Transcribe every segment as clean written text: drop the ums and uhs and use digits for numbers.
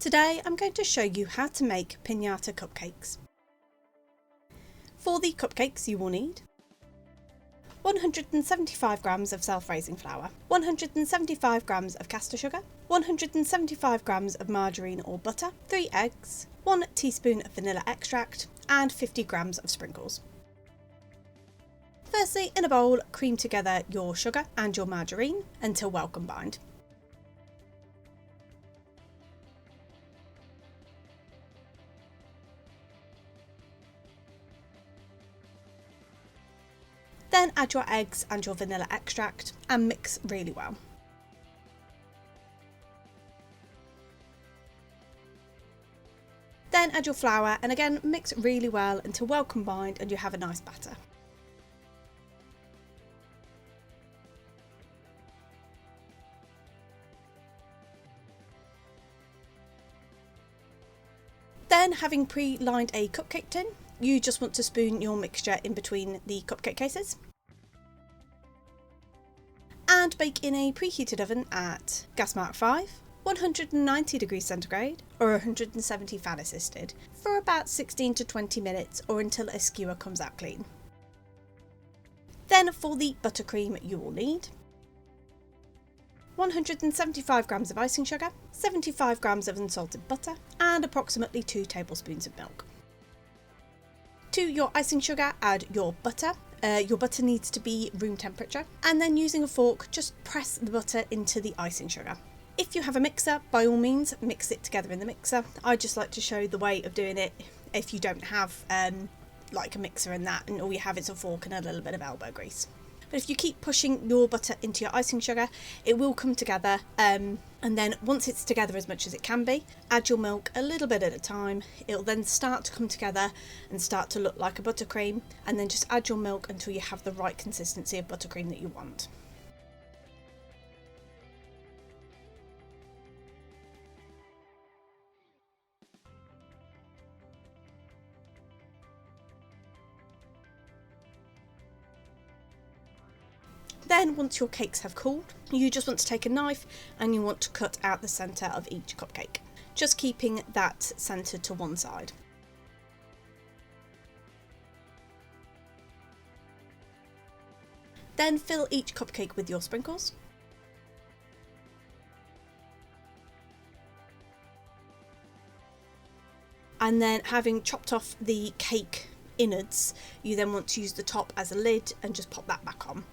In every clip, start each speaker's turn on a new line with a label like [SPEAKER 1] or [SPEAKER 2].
[SPEAKER 1] Today I'm going to show you how to make piñata cupcakes. For the cupcakes you will need 175 grams of self-raising flour, 175 grams of caster sugar, 175 grams of margarine or butter, 3 eggs, 1 teaspoon of vanilla extract and 50 grams of sprinkles. Firstly, in a bowl, cream together your sugar and your margarine until well combined. Then add your eggs and your vanilla extract and mix really well. Then add your flour and again mix really well until well combined and you have a nice batter. Then, having pre-lined a cupcake tin, you just want to spoon your mixture in between the cupcake cases and bake in a preheated oven at gas mark 5, 190 degrees centigrade or 170 fan assisted for about 16 to 20 minutes or until a skewer comes out clean. Then for the buttercream you will need 175 grams of icing sugar, 75 grams of unsalted butter and approximately 2 tablespoons of milk. To your icing sugar add your butter. Your butter needs to be room temperature, and then using a fork just press the butter into the icing sugar. If you have a mixer, by all means mix it together in the mixer. I just like to show the way of doing it if you don't have like a mixer and that and all you have is a fork and a little bit of elbow grease. But if you keep pushing your butter into your icing sugar, it will come together, and then once it's together as much as it can be, add your milk a little bit at a time. It'll then start to come together and start to look like a buttercream, and then just add your milk until you have the right consistency of buttercream that you want. Then once your cakes have cooled, you just want to take a knife and you want to cut out the centre of each cupcake, just keeping that centred to one side. Then fill each cupcake with your sprinkles. And then having chopped off the cake innards, you then want to use the top as a lid and just pop that back on.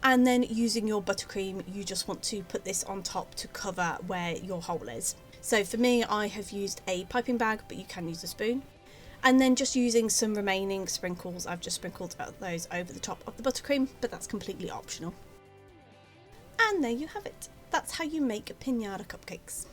[SPEAKER 1] And then using your buttercream, you just want to put this on top to cover where your hole is. So for me, I have used a piping bag, but you can use a spoon. And then just using some remaining sprinkles, I've just sprinkled those over the top of the buttercream, but that's completely optional. And there you have it. That's how you make piñata cupcakes.